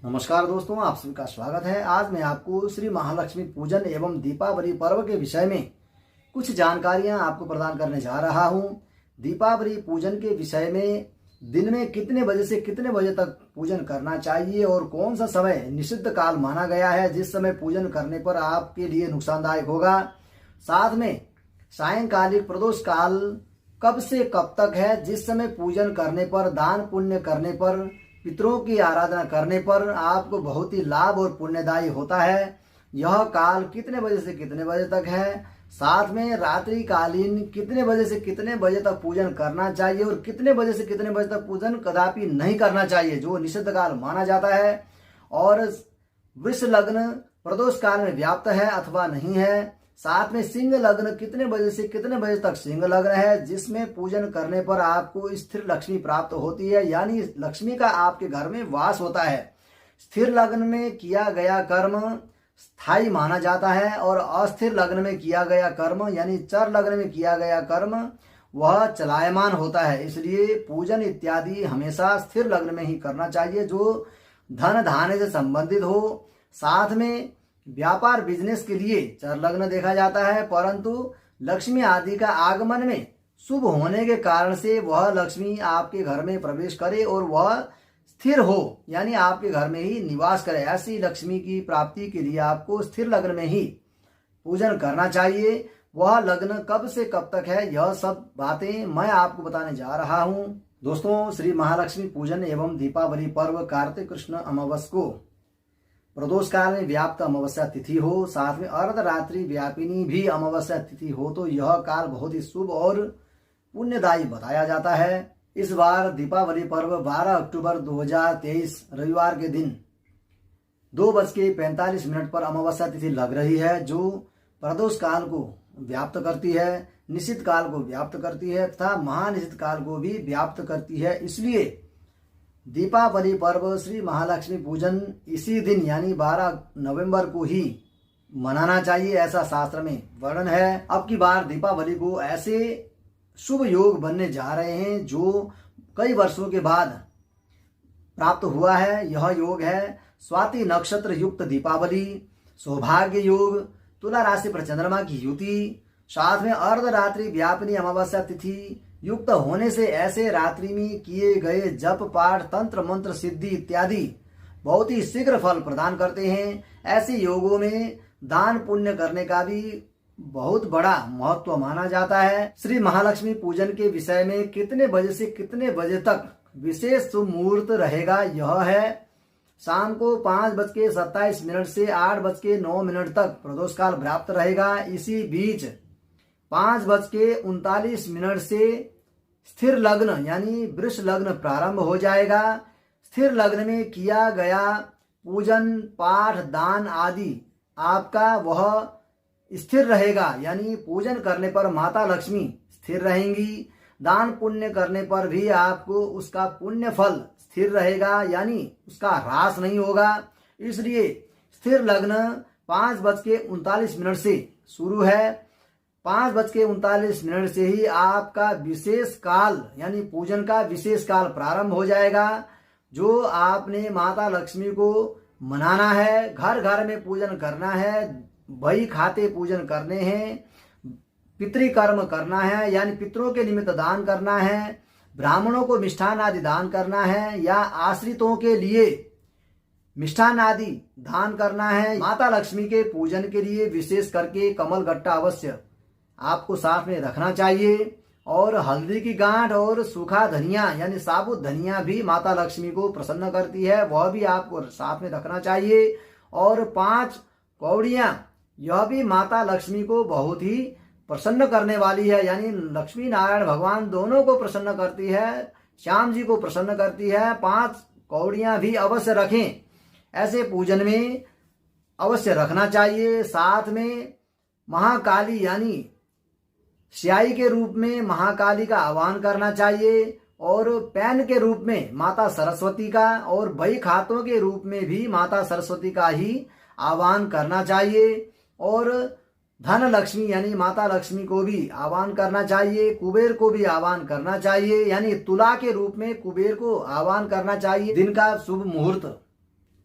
नमस्कार दोस्तों, आप सभी का स्वागत है। आज मैं आपको श्री महालक्ष्मी पूजन एवं दीपावली पर्व के विषय में कुछ जानकारियां आपको प्रदान करने जा रहा हूं। दीपावली पूजन के विषय में दिन में कितने बजे से कितने बजे तक पूजन करना चाहिए और कौन सा समय निषिद्ध काल माना गया है जिस समय पूजन करने पर आपके लिए नुकसानदायक होगा। साथ में सायंकालिक प्रदोष काल कब से कब तक है जिस समय पूजन करने पर, दान पुण्य करने पर, पितरों की आराधना करने पर आपको बहुत ही लाभ और पुण्यदायी होता है। यह काल कितने बजे से कितने बजे तक है। साथ में रात्रि कालीन कितने बजे से कितने बजे तक पूजन करना चाहिए और कितने बजे से कितने बजे तक पूजन कदापि नहीं करना चाहिए जो निषिद्ध काल माना जाता है। और वृष लग्न प्रदोष काल में व्याप्त है अथवा नहीं है। साथ में सिंह लग्न कितने बजे से कितने बजे तक सिंह लग्न है जिसमें पूजन करने पर आपको स्थिर लक्ष्मी प्राप्त होती है, यानी लक्ष्मी का आपके घर में वास होता है। स्थिर लग्न में किया गया कर्म स्थायी माना जाता है और अस्थिर लग्न में किया गया कर्म यानी चर लग्न में किया गया कर्म वह चलायमान होता है। इसलिए पूजन इत्यादि हमेशा स्थिर लग्न में ही करना चाहिए जो धन धान्य से संबंधित हो। साथ में व्यापार बिजनेस के लिए चर लग्न देखा जाता है, परंतु लक्ष्मी आदि का आगमन में शुभ होने के कारण से वह लक्ष्मी आपके घर में प्रवेश करे और वह स्थिर हो, यानी आपके घर में ही निवास करे। ऐसी लक्ष्मी की प्राप्ति के लिए आपको स्थिर लग्न में ही पूजन करना चाहिए। वह लग्न कब से कब तक है यह सब बातें मैं आपको बताने जा रहा हूं। दोस्तों, श्री महालक्ष्मी पूजन एवं दीपावली पर्व कार्तिक कृष्ण अमावस को प्रदोष काल में व्याप्त अमावस्या तिथि हो, साथ में अर्धरात्रि व्यापिनी भी अमावस्या तिथि हो तो यह काल बहुत ही शुभ और पुण्यदायी बताया जाता है। इस बार दीपावली पर्व 12 अक्टूबर 2023 रविवार के दिन 2:45 पर अमावस्या तिथि लग रही है जो प्रदोष काल को व्याप्त करती है, निषिद्ध काल को व्याप्त करती है तथा महानिषिद्ध काल को भी व्याप्त करती है। इसलिए दीपावली पर्व श्री महालक्ष्मी पूजन इसी दिन यानी 12 नवंबर को ही मनाना चाहिए, ऐसा शास्त्र में वर्णन है। अब की बार दीपावली को ऐसे शुभ योग बनने जा रहे हैं जो कई वर्षों के बाद प्राप्त हुआ है। यह योग है स्वाति नक्षत्र युक्त दीपावली, सौभाग्य योग, तुला राशि पर चंद्रमा की युति, साथ में अर्धरात्रि व्यापिनी अमावस्या तिथि युक्त होने से ऐसे रात्रि में किए गए जप पाठ तंत्र मंत्र सिद्धि इत्यादि बहुत ही शीघ्र फल प्रदान करते हैं। ऐसे योगों में दान पुण्य करने का भी बहुत बड़ा महत्व माना जाता है। श्री महालक्ष्मी पूजन के विषय में कितने बजे से कितने बजे तक विशेष शुभ मुहूर्त रहेगा यह है शाम को 5:27 से 8:09 तक प्रदोष काल व्याप्त रहेगा। इसी बीच 5:39 से स्थिर लग्न यानी वृष लग्न प्रारंभ हो जाएगा। स्थिर लग्न में किया गया पूजन पाठ दान आदि आपका वह स्थिर रहेगा, यानी पूजन करने पर माता लक्ष्मी स्थिर रहेंगी। दान पुण्य करने पर भी आपको उसका पुण्य फल स्थिर रहेगा, यानी उसका ह्रास नहीं होगा। इसलिए स्थिर लग्न 5:39 से शुरू है। 5:39 से ही आपका विशेष काल यानी पूजन का विशेष काल प्रारंभ हो जाएगा जो आपने माता लक्ष्मी को मनाना है, घर घर में पूजन करना है, बही खाते पूजन करने हैं, पितृकर्म करना है यानी पितरों के निमित्त दान करना है, ब्राह्मणों को मिष्ठान आदि दान करना है या आश्रितों के लिए मिष्ठान आदि दान करना है। माता लक्ष्मी के पूजन के लिए विशेष करके कमल गट्टा अवश्य आपको साथ में रखना चाहिए और हल्दी की गांठ और सूखा धनिया यानी साबुत धनिया भी माता लक्ष्मी को प्रसन्न करती है, वह भी आपको साथ में रखना चाहिए। और 5 कौड़ियां यह भी माता लक्ष्मी को बहुत ही प्रसन्न करने वाली है, यानी लक्ष्मी नारायण भगवान दोनों को प्रसन्न करती है, श्याम जी को प्रसन्न करती है। 5 कौड़ियां भी अवश्य रखें, ऐसे पूजन में अवश्य रखना चाहिए। साथ में महाकाली यानी स्याही के रूप में महाकाली का आह्वान करना चाहिए और पैन के रूप में माता सरस्वती का और बही खातों के रूप में भी माता सरस्वती का ही आह्वान करना चाहिए। और धन लक्ष्मी यानी माता लक्ष्मी को भी आह्वान करना चाहिए, कुबेर को भी आह्वान करना चाहिए, यानी तुला के रूप में कुबेर को आह्वान करना चाहिए। दिन का शुभ मुहूर्त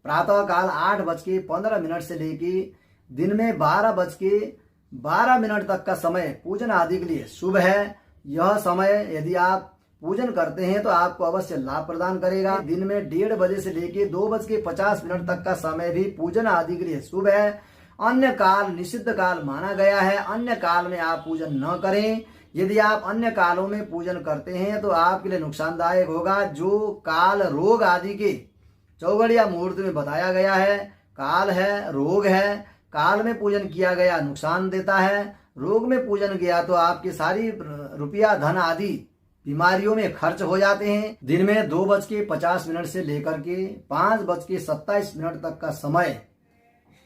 प्रातः काल 8:15 से लेके दिन में 12:12 तक का समय पूजन आदि के लिए शुभ है। यह समय यदि आप पूजन करते हैं तो आपको अवश्य लाभ प्रदान करेगा। दिन में 1:30 बजे से लेके 2:50 तक का समय भी पूजन आदि के लिए शुभ है। अन्य काल निषिद्ध काल माना गया है, अन्य काल में आप पूजन न करें। यदि आप अन्य कालों में पूजन करते हैं तो आपके लिए नुकसानदायक होगा। जो काल रोग आदि के चौगड़िया मुहूर्त में बताया गया है, काल है, रोग है, काल में पूजन किया गया नुकसान देता है, रोग में पूजन किया तो आपकी सारी रुपया धन आदि बीमारियों में खर्च हो जाते हैं। दिन में 2:50 से लेकर के 5:27 तक का समय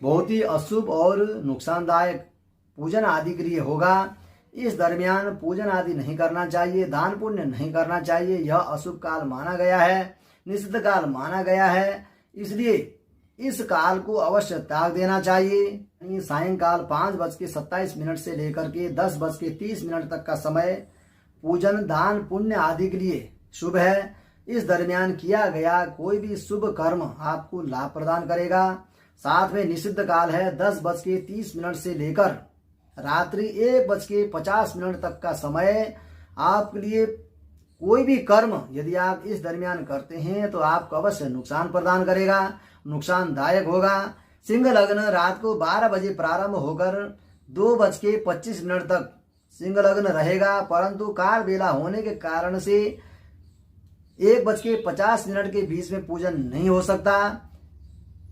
बहुत ही अशुभ और नुकसानदायक पूजन आदि के लिए होगा। इस दरमियान पूजन आदि नहीं करना चाहिए, दान पुण्य नहीं करना चाहिए। यह अशुभ काल माना गया है, निषिद्ध काल माना गया है, इसलिए इस काल को अवश्य त्याग देना चाहिए। सायंकाल 5:27 से लेकर के 10:30 तक का समय पूजन दान पुण्य आदि के लिए शुभ है। इस दरमियान किया गया कोई भी शुभ कर्म आपको लाभ प्रदान करेगा। साथ में निषिद्ध काल है 10:30 से लेकर रात्रि 1:50 तक का समय आपके लिए कोई भी कर्म यदि आप इस दरमियान करते हैं तो आपको अवश्य नुकसान प्रदान करेगा, नुकसानदायक होगा। सिंह लग्न रात को 12 बजे प्रारंभ होकर 2:25 तक सिंह लग्न रहेगा, परंतु काल बेला होने के कारण से 1:50 के बीच में पूजन नहीं हो सकता।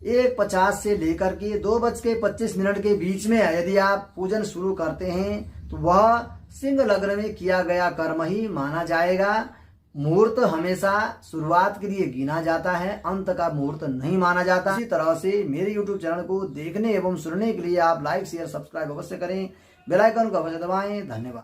1:50 से लेकर के 2:25 के बीच में यदि आप पूजन शुरू करते हैं तो वह सिंह लग्न में किया गया कर्म ही माना जाएगा। मुहूर्त हमेशा शुरुआत के लिए गिना जाता है, अंत का मुहूर्त नहीं माना जाता। इसी तरह से मेरे YouTube चैनल को देखने एवं सुनने के लिए आप लाइक शेयर सब्सक्राइब अवश्य करें, बेल आइकन को अवश्य दबाएं। धन्यवाद।